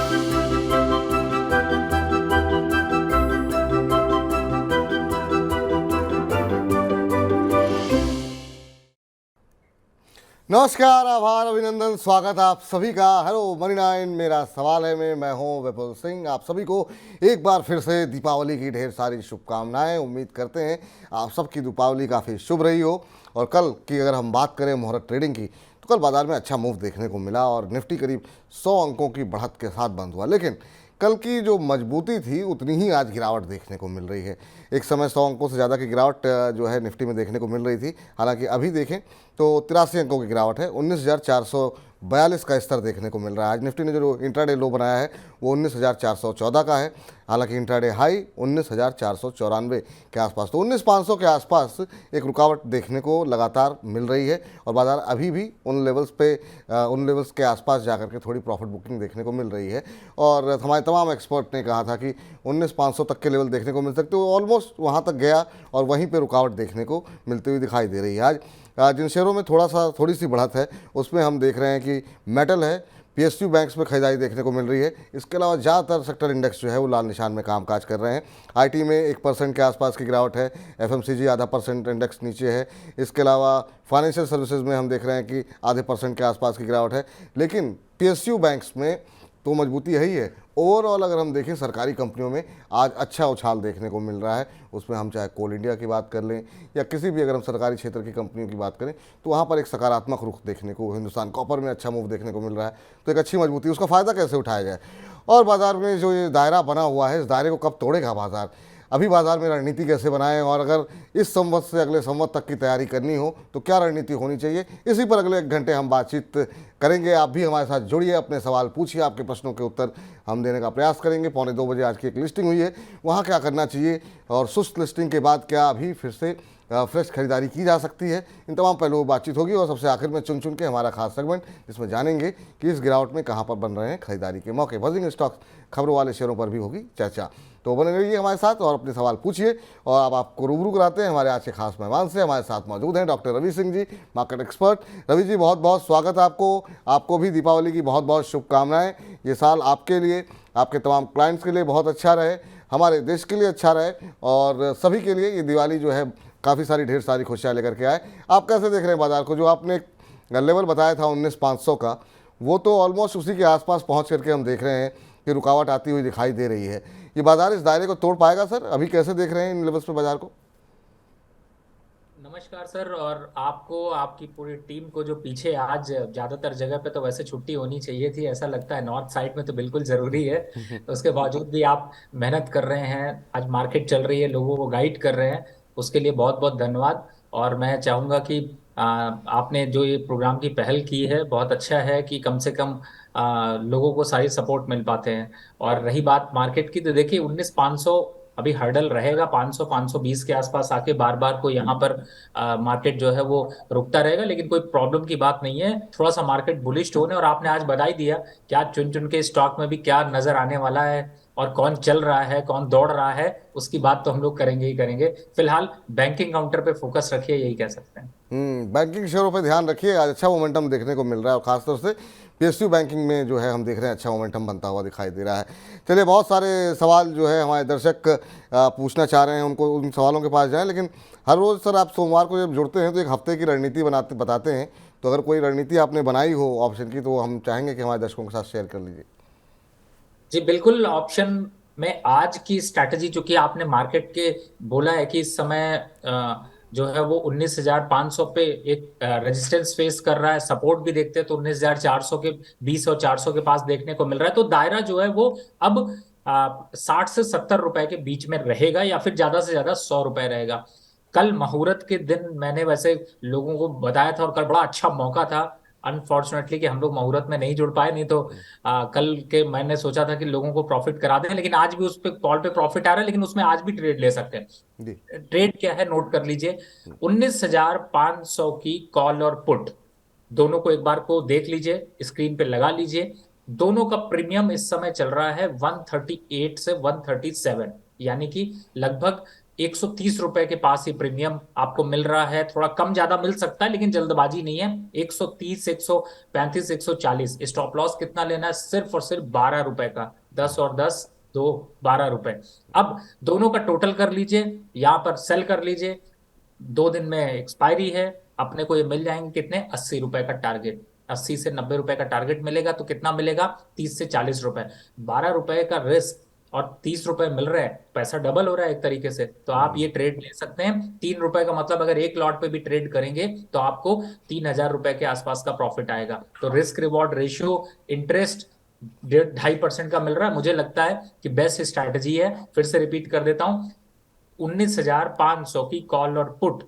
नमस्कार, आभार, अभिनंदन, स्वागत आप सभी का। हेलो मनी 9 मेरा सवाल है मैं हूं विपुल सिंह। आप सभी को एक बार फिर से दीपावली की ढेर सारी शुभकामनाएं। उम्मीद करते हैं आप सबकी दीपावली काफ़ी शुभ रही हो। और कल की अगर हम बात करें मुहूर्त ट्रेडिंग की, तो कल बाजार में अच्छा मूव देखने को मिला और निफ्टी करीब 100 अंकों की बढ़त के साथ बंद हुआ। लेकिन कल की जो मजबूती थी उतनी ही आज गिरावट देखने को मिल रही है। एक समय 100 अंकों से ज़्यादा की गिरावट जो है निफ्टी में देखने को मिल रही थी। हालांकि अभी देखें तो 83 अंकों की गिरावट है। 19,442 का स्तर देखने को मिल रहा है। आज निफ्टी ने जो इंट्राडे लो बनाया है वो 19,414 का है। हालांकि इंट्राडे हाई 19,494 के आसपास, तो 19,500 के आसपास एक रुकावट देखने को लगातार मिल रही है। और बाजार अभी भी उन लेवल्स के आसपास जाकर के थोड़ी प्रॉफिट बुकिंग देखने को मिल रही है। और हमारे तमाम एक्सपर्ट ने कहा था कि 19,500 तक के लेवल देखने को मिल सकते, वो ऑलमोस्ट वहाँ तक गया और वहीं पर रुकावट देखने को मिलती हुई दिखाई दे रही है। आज जिन शेयरों में थोड़ी सी बढ़त है उसमें हम देख रहे हैं कि मेटल है, पीएसयू बैंक्स में खरीदारी देखने को मिल रही है। इसके अलावा ज़्यादातर सेक्टर इंडेक्स जो है वो लाल निशान में कामकाज कर रहे हैं। आईटी में 1% के आसपास की गिरावट है। एफएमसीजी आधा % इंडेक्स नीचे है। इसके अलावा फाइनेंशियल सर्विसेज में हम देख रहे हैं कि आधे % के आसपास की गिरावट है। लेकिन पीएसयू बैंक्स में तो मजबूती है ही है। ओवरऑल अगर हम देखें सरकारी कंपनियों में आज अच्छा उछाल देखने को मिल रहा है। उसमें हम चाहे कोल इंडिया की बात कर लें या किसी भी अगर हम सरकारी क्षेत्र की कंपनियों की बात करें तो वहाँ पर एक सकारात्मक रुख देखने को, हिंदुस्तान कॉपर में अच्छा मूव देखने को मिल रहा है। तो एक अच्छी मजबूती, उसका फ़ायदा कैसे उठाया जाए और बाज़ार में जो ये दायरा बना हुआ है इस दायरे को कब तोड़ेगा बाज़ार, अभी बाजार में रणनीति कैसे बनाएं और अगर इस संवत से अगले संवत तक की तैयारी करनी हो तो क्या रणनीति होनी चाहिए, इसी पर अगले 1 घंटे हम बातचीत करेंगे। आप भी हमारे साथ जुड़िए, अपने सवाल पूछिए, आपके प्रश्नों के उत्तर हम देने का प्रयास करेंगे। 1:45 बजे आज की एक लिस्टिंग हुई है, वहाँ क्या करना चाहिए और सुस्त लिस्टिंग के बाद क्या अभी फिर से फ्रेश खरीदारी की जा सकती है, इन तमाम पहलुओं बातचीत होगी। और सबसे आखिर में चुन के हमारा खास सेगमेंट जिसमें जानेंगे कि इस गिरावट में कहां पर बन रहे हैं खरीदारी के मौके। बजिंग स्टॉक्स खबरों वाले शेयरों पर भी होगी चर्चा। तो बने रहिए हमारे साथ और अपने सवाल पूछिए। और अब आपको रूबरू कराते हैं हमारे आज के खास मेहमान से। हमारे साथ मौजूद हैं doctor Ravi Singh ji, market expert. Ravi ji, बहुत बहुत स्वागत है आपको भी दीपावली की बहुत बहुत शुभकामनाएं। ये साल आपके लिए, आपके तमाम क्लाइंट्स के लिए बहुत अच्छा रहे, हमारे देश के लिए अच्छा रहे और सभी के लिए ये दिवाली जो है काफ़ी सारी ढेर सारी खुशियाँ लेकर के आए। आप कैसे देख रहे हैं बाजार को? जो आपने लेवल बताया था 19,500 का, वो तो ऑलमोस्ट उसी के आसपास पहुंच करके हम देख रहे हैं कि रुकावट आती हुई दिखाई दे रही है। ये बाजार इस दायरे को तोड़ पाएगा सर? अभी कैसे देख रहे हैं इन लेवल्स पे बाजार को? नमस्कार सर, और आपको, आपकी पूरी टीम को जो पीछे आज ज्यादातर जगह पे तो वैसे छुट्टी होनी चाहिए थी, ऐसा लगता है नॉर्थ साइड में तो बिल्कुल जरूरी है। उसके बावजूद भी आप मेहनत कर रहे हैं, आज मार्केट चल रही है, लोगों को गाइड कर रहे हैं, उसके लिए बहुत बहुत धन्यवाद। और मैं चाहूंगा कि आपने जो ये प्रोग्राम की पहल की है बहुत अच्छा है कि कम से कम लोगों को सारी सपोर्ट मिल पाते हैं। और रही बात मार्केट की, तो देखिए 19,500 अभी हर्डल रहेगा, 500 520 के आसपास आके बार बार को यहाँ पर मार्केट जो है वो रुकता रहेगा, लेकिन कोई प्रॉब्लम की बात नहीं है। थोड़ा सा मार्केट बुलिश टोन है और आपने आज बता ही दिया क्या चुन के स्टॉक में भी क्या नजर आने वाला है और कौन चल रहा है, कौन दौड़ रहा है, उसकी बात तो हम लोग करेंगे ही करेंगे। फिलहाल बैंकिंग काउंटर पे फोकस रखिए, यही कह सकते हैं। बैंकिंग शेयरों पर ध्यान रखिए, आज अच्छा मोमेंटम देखने को मिल रहा है और खासतौर से पीएसयू बैंकिंग में जो है हम देख रहे हैं अच्छा मोमेंटम बनता हुआ दिखाई दे रहा है। चलिए, बहुत सारे सवाल जो है हमारे दर्शक पूछना चाह रहे हैं, उनको उन सवालों के पास जाएं। लेकिन हर रोज़ सर आप सोमवार को जब जुड़ते हैं तो एक हफ्ते की रणनीति बताते हैं, तो अगर कोई रणनीति आपने बनाई हो ऑप्शन की तो हम चाहेंगे कि हमारे दर्शकों के साथ शेयर कर लीजिए। जी बिल्कुल, ऑप्शन में आज की स्ट्रैटेजी, चूंकि आपने मार्केट के बोला है कि इस समय जो है वो 19,500 पे एक रेजिस्टेंस फेस कर रहा है, सपोर्ट भी देखते हैं तो 19,400 के 20 और 400 के पास देखने को मिल रहा है। तो दायरा जो है वो अब 60 से 70 रुपए के बीच में रहेगा या फिर ज्यादा से ज्यादा 100 रुपए रहेगा। कल मुहूर्त के दिन मैंने वैसे लोगों को बताया था और कल बड़ा अच्छा मौका था, अनफॉर्चुनेटली कि हम लोग मुहूर्त में नहीं जुड़ पाए, नहीं तो कल के मैंने सोचा था कि लोगों को प्रॉफिट करा दें। लेकिन आज भी उस पे कॉल पे प्रॉफिट आ रहा है, लेकिन उसमें आज भी ट्रेड ले सकते जी। हैं। ट्रेड क्या है नोट कर लीजिए, 19,500 की कॉल और पुट दोनों को एक बार को देख लीजिए, स्क्रीन पे लगा लीजिए। दोनों का प्रीमियम इस समय चल रहा है 138 से 137, यानी कि लगभग 130 रुपए के पास ही प्रीमियम आपको मिल रहा है। थोड़ा कम ज्यादा मिल सकता है लेकिन जल्दबाजी नहीं है। 130, 135, 140। स्टॉप लॉस कितना लेना है? सिर्फ और सिर्फ 12 रुपए का। 10 और 10, दो, 12 रुपए। अब दोनों का टोटल कर लीजिए, यहां पर सेल कर लीजिए। 2 दिन में एक्सपायरी है। अपने को ये मिल जाएंगे कितने? 80 रुपए का टारगेट। 80 से 90 रुपए का टारगेट मिलेगा तो कितना मिलेगा? 30 से 40 रुपए। 12 रुपए का रिस्क और 30 रुपए मिल रहे हैं, पैसा डबल हो रहा है एक तरीके से। तो आप ये ट्रेड ले सकते हैं। 3 रुपए का मतलब अगर एक लॉट पे भी ट्रेड करेंगे तो आपको 3000 रुपए के आसपास का प्रॉफिट आएगा। तो रिस्क रिवॉर्ड रेशियो, इंटरेस्ट 1.5% का मिल रहा है। मुझे लगता है कि बेस्ट स्ट्रैटेजी है। फिर से रिपीट कर देता हूं, 19,500 की कॉल और पुट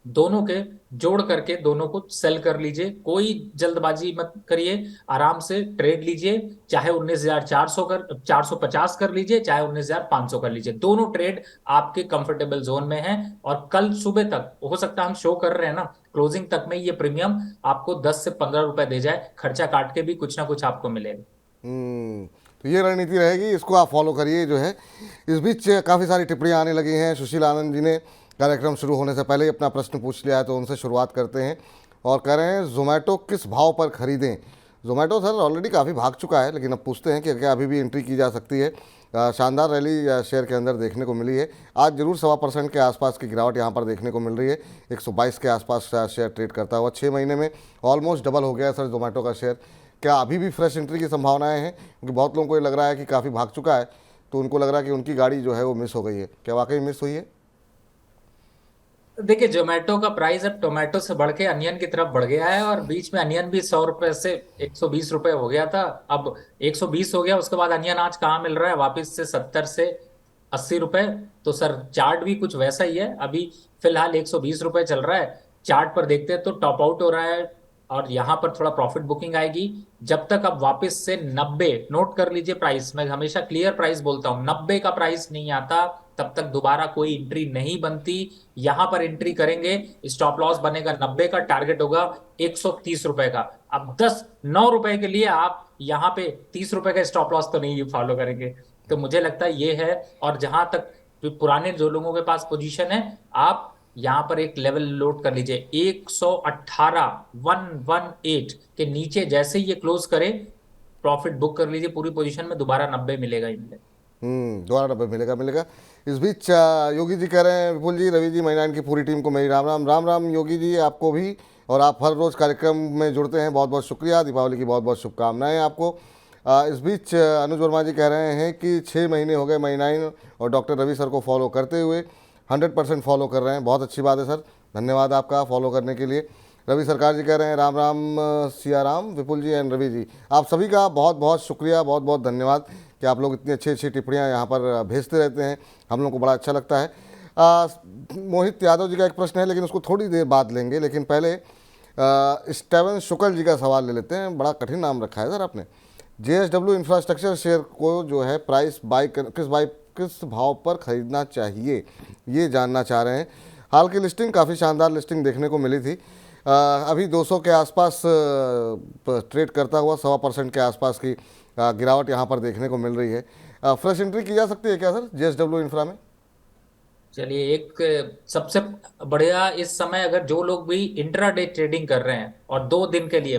दोनों के जोड़ करके दोनों को सेल कर लीजिए। कोई जल्दबाजी मत करिए, आराम से ट्रेड लीजिए। चाहे 19,400 कर 450 कर लीजिए, चाहे 19,500 कर लीजिए। दोनों ट्रेड आपके कंफर्टेबल जोन में हैं। और कल सुबह तक हो सकता है, हम शो कर रहे हैं ना, क्लोजिंग तक में ये प्रीमियम आपको 10 से 15 रुपए दे जाए। खर्चा काट के भी कुछ ना कुछ आपको मिलेगा। तो ये रणनीति रहेगी, इसको आप फॉलो करिए जो है। इस बीच काफ़ी सारी टिप्पणियाँ आने लगी हैं। सुशील आनंद जी ने कार्यक्रम शुरू होने से पहले ही अपना प्रश्न पूछ लिया है, तो उनसे शुरुआत करते हैं और कह रहे हैं जोमेटो किस भाव पर खरीदें। जोमेटो सर ऑलरेडी काफ़ी भाग चुका है, लेकिन अब पूछते हैं कि क्या अभी भी एंट्री की जा सकती है। शानदार रैली शेयर के अंदर देखने को मिली है। आज जरूर 1.25% के आसपास की गिरावट यहाँ पर देखने को मिल रही है। 122 के आसपास शेयर ट्रेड करता हुआ 6 महीने में ऑलमोस्ट डबल हो गया है सर जोमेटो का शेयर। क्या अभी भी फ्रेश एंट्री की संभावनाएं हैं? क्योंकि बहुत लोगों को ये लग रहा है कि काफ़ी भाग चुका है, तो उनको लग रहा है कि उनकी गाड़ी जो है वो मिस हो गई है। क्या वाकई मिस हुई है? देखिए, जोमेटो का प्राइस अब टोमेटो से बढ़ के अनियन की तरफ बढ़ गया है। और बीच में अनियन भी 100 रुपए से 120 रुपए हो गया था। अब 120 हो गया, उसके बाद अनियन आज कहाँ मिल रहा है? वापस से 70 से 80 रुपए। तो सर चार्ट भी कुछ वैसा ही है। अभी फिलहाल 120 रुपए चल रहा है। चार्ट पर देखते हैं तो टॉप आउट हो रहा है और यहाँ पर थोड़ा प्रॉफिट बुकिंग आएगी। जब तक अब वापस से 90, नोट कर लीजिए प्राइस, मैं हमेशा क्लियर प्राइस बोलता हूँ, 90 का प्राइस नहीं आता तब तक दोबारा कोई एंट्री नहीं बनती। यहां पर एंट्री करेंगे, स्टॉप लॉस बनेगा 90 का, टारगेट होगा 130 रुपए का। अब 9 रुपए के लिए आप यहां पे 30 रुपए का स्टॉप लॉस तो नहीं फॉलो करेंगे। तो मुझे लगता है ये है। और जहां तक पुराने जो लोगों के पास पोजीशन है, आप यहां पर एक लेवल लोड कर लीजिए। 118 के नीचे जैसे ही ये क्लोज करे, प्रॉफिट बुक कर लीजिए पूरी पोजीशन में। दोबारा 90 मिलेगा ही मिलेगा। दोबारा डब्बे मिलेगा मिलेगा। इस बीच योगी जी कह रहे हैं, विपुल जी, रवि जी, महिनाइन की पूरी टीम को मेरी राम राम। राम राम योगी जी आपको भी, और आप हर रोज़ कार्यक्रम में जुड़ते हैं, बहुत बहुत शुक्रिया। दीपावली की बहुत बहुत शुभकामनाएं आपको। इस बीच अनुज वर्मा जी कह रहे हैं कि 6 महीने हो गए महिनाइन और डॉक्टर रवि सर को फॉलो करते हुए, 100% फॉलो कर रहे हैं। बहुत अच्छी बात है सर, धन्यवाद आपका फॉलो करने के लिए। रवि सरकार जी कह रहे हैं राम राम सिया राम, विपुल जी एंड रवि जी, आप सभी का बहुत बहुत शुक्रिया, बहुत बहुत धन्यवाद कि आप लोग इतनी अच्छी अच्छी टिप्पणियाँ यहाँ पर भेजते रहते हैं। हम लोग को बड़ा अच्छा लगता है। मोहित यादव जी का एक प्रश्न है, लेकिन उसको थोड़ी देर बाद लेंगे। लेकिन पहले स्टेवन शुक्ल जी का सवाल ले लेते हैं। बड़ा कठिन नाम रखा है सर आपने। JSW इंफ्रास्ट्रक्चर शेयर को जो है प्राइस किस भाव पर खरीदना चाहिए, ये जानना चाह रहे हैं। हाल की लिस्टिंग काफ़ी शानदार लिस्टिंग देखने को मिली थी। अभी 200 के आसपास ट्रेड करता हुआ 1.25% के आसपास की गिरावट यहाँ पर देखने को मिल रही है। फ्रेश एंट्री की जा सकती है क्या सर JSW इंफ्रा में? चलिए, एक सबसे बढ़िया इस समय, अगर जो लोग भी इंट्राडे ट्रेडिंग कर रहे हैं और 2 दिन के लिए,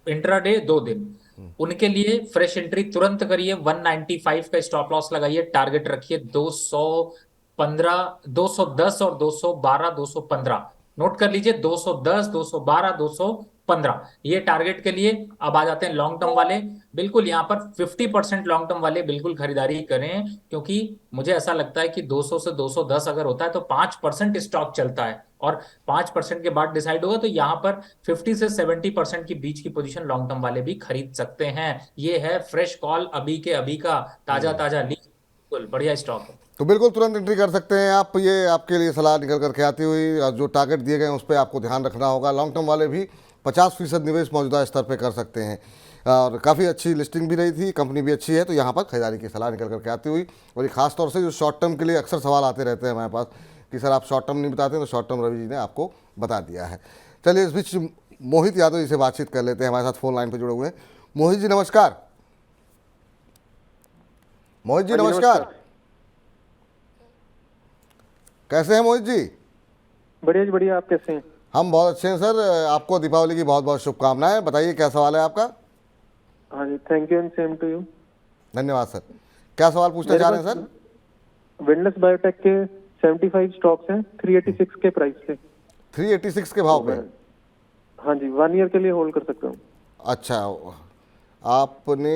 इंट्राडे 2 दिन, उनके लिए फ्रेश एंट्री तुरंत करिए। 195 का स्टॉप लॉस लगाइए, टारगेट रखिए 215, 210 और 212, 215। नोट कर लीजिए, 210, 212, 215, ये टारगेट के लिए। अब आ जाते हैं लॉन्ग टर्म वाले। बिल्कुल यहाँ पर 50% लॉन्ग टर्म वाले बिल्कुल खरीदारी करें, क्योंकि मुझे ऐसा लगता है कि 200 से 210 अगर होता है तो 5% स्टॉक चलता है। और 5% के बाद डिसाइड होगा, तो यहाँ पर 50 से 70% की बीच की पोजीशन लॉन्ग टर्म वाले भी खरीद सकते हैं। ये है फ्रेश कॉल, अभी के अभी का, ताजा ताजा लीज। बिल्कुल बढ़िया स्टॉक है। तो बिल्कुल तुरंत एंट्री कर सकते हैं आप। ये आपके लिए सलाह निकल करके आती हुई, और जो टारगेट दिए गए हैं उस पर आपको ध्यान रखना होगा। लॉन्ग टर्म वाले भी 50% निवेश मौजूदा स्तर पर कर सकते हैं। और काफ़ी अच्छी लिस्टिंग भी रही थी, कंपनी भी अच्छी है, तो यहाँ पर खरीदारी की सलाह निकल करके आती हुई। और ये खास तौर से जो शॉर्ट टर्म के लिए अक्सर सवाल आते रहते हैं हमारे पास कि सर आप शॉर्ट टर्म नहीं बताते, तो शॉर्ट टर्म रवि जी ने आपको बता दिया है। चलिए, इस बीच मोहित यादव जी से बातचीत कर लेते हैं, हमारे साथ फोन लाइन पर जुड़े हुए हैं। मोहित जी नमस्कार। मोहित जी हाँ जी, नमस्कार। नमस्कार। कैसे हैं मोहित जी? बढ़िया जी बढ़िया। आप कैसे हैं? हम बहुत अच्छे हैं सर। आपको दीपावली की बहुत बहुत शुभकामनाएं। बताइए क्या सवाल है आपका? हाँ जी, thank you and same to you. धन्यवाद सर। क्या सवाल पूछना मेरे चाह पास रहे हैं सर? विंडलेस बायोटेक के 75 स्टॉक्स हैं 386 के प्राइस पे। 386 के भाव तो पे? मैं, हाँ जी, 1 ईयर के लिए होल्ड कर सकता हूँ। अच्छा, आपने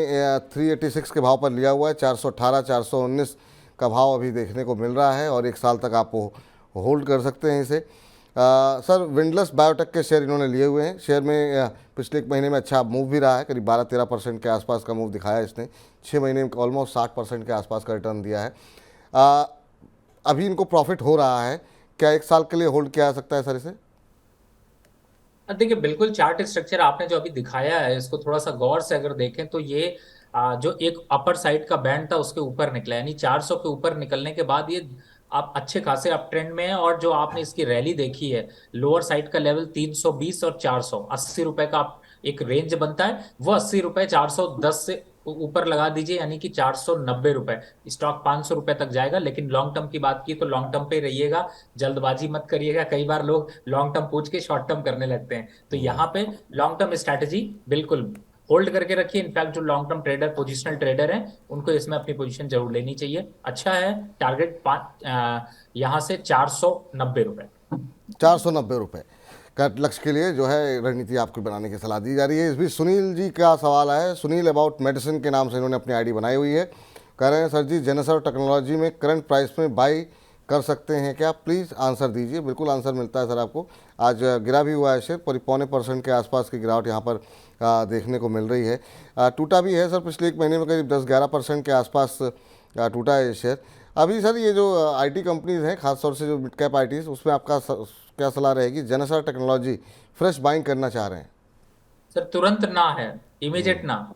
386 के भाव पर लिया हुआ है। 418 419 का भाव अभी देखने को मिल रहा है और 1 साल तक आप होल्ड कर सकते हैं इसे। सर, विंडलेस बायोटेक के शेयर इन्होंने लिए हुए हैं। शेयर में पिछले 1 महीने में अच्छा मूव भी रहा है, करीब 12-13% के आसपास का मूव दिखाया इसने। 6 महीने में ऑलमोस्ट 60% के आसपास का रिटर्न दिया है। अ, अभी इनको प्रॉफिट हो रहा है। क्या 1 साल के लिए होल्ड किया जा सकता है सर इसे? देखिए, बिल्कुल चार्ट स्ट्रक्चर आपने जो अभी दिखाया है इसको थोड़ा सा गौर से अगर देखें तो ये जो एक अपर साइड का बैंड था उसके ऊपर निकला, यानी 400 के ऊपर निकलने के बाद ये आप अच्छे खासे अप ट्रेंड में है। और जो आपने इसकी रैली देखी है, लोअर साइड का लेवल 320 और 400 80 रुपए का एक रेंज बनता है, वो 80 रुपए 410 से ऊपर लगा दीजिए, यानी कि 490 रुपए। स्टॉक 500 रुपए तक जाएगा। लेकिन लॉन्ग टर्म की बात की तो लॉन्ग टर्म पे रहिएगा, जल्दबाजी मत करिएगा। कई बार लोग लॉन्ग टर्म पूछ के शॉर्ट टर्म करने लगते हैं, तो यहाँ पे लॉन्ग टर्म स्ट्रैटेजी बिल्कुल होल्ड करके रखिए। इनफैक्ट जो long term trader, positional trader हैं, उनको इसमें अपनी पोजीशन जरूर लेनी चाहिए। अच्छा है। टारगेट यहाँ से 490 रुपए। 490 रुपये का लक्ष्य के लिए जो है रणनीति आपको बनाने की सलाह दी जा रही है। इस बीच सुनील जी का सवाल है। सुनील अबाउट मेडिसिन के नाम से इन्होंने अपनी आईडी बनाई हुई है। कह रहे हैं सर जी, जेनेसर टेक्नोलॉजी में करंट प्राइस में बाई कर सकते हैं क्या? प्लीज़ आंसर दीजिए। बिल्कुल आंसर मिलता है सर आपको। आज गिरा भी हुआ है शेयर, 0.25% के आसपास की गिरावट यहाँ पर देखने को मिल रही है। टूटा भी है सर, पिछले 1 महीने में करीब 10-11% के आसपास टूटा है ये शेयर। अभी सर ये जो आईटी कंपनीज हैं, खासतौर से जो मिड कैप आईटीज, उसमें आपका क्या सलाह रहेगी? जेनेसर टेक्नोलॉजी फ्रेश बाइंग करना चाह रहे हैं? सर तुरंत ना है, इमीडिएट ना।